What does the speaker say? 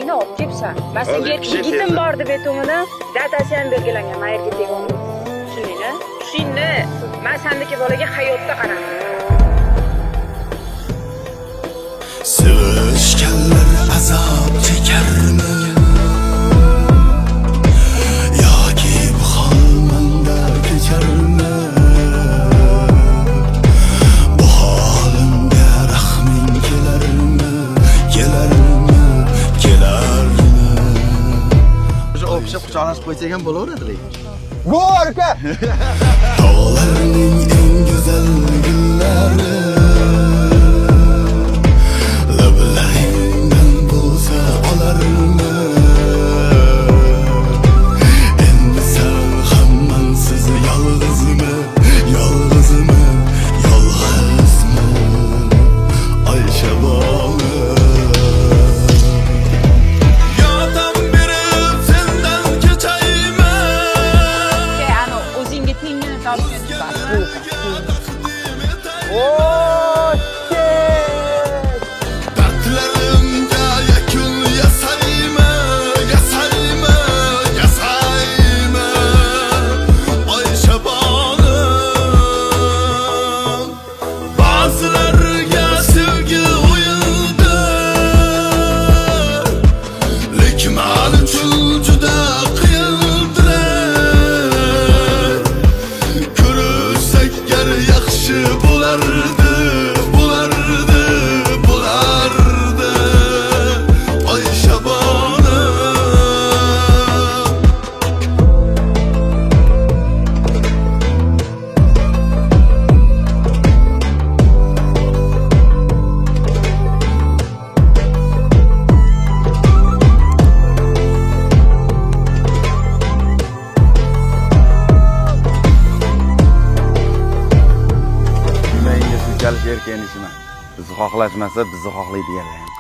uyingni olib kelibsan. Men senga yigitim bor deb aytuvimni, datasi ham belgilangan, mayerga teg'on. Tushundingmi? Tushingni, men sendagi bolaga hayotda qaradim. Sevishganlar azob chekarmi? Yoki bu hol menda kecharmi? Bu holimga rahming kelarmi? O'sha o'pishib quchoqlashib qo'ysak ham bo'laveradi lekin. Go'r aka. Dağlarning eng go'zal gullari lablaringdan bo'lsa olarmi? Endi sen hammansiz yolg'izmi? Yolg'izmi? Yolg'izmi? Oysha bola yordam berib sendan kechayman. Ana o'zingga tengini topgan bas. Dertlerimde yakın yasayma Ay şabanım. Bazılarga sevgi uyuldu, lekin men uchun juda qiyindir. Ko'rsak gar yaxshi bo'lardi, Ay Şabanım. Menga shunchalik erkanish emas. Bizni xohlashmasa, bizni xohlaydiganlar ham.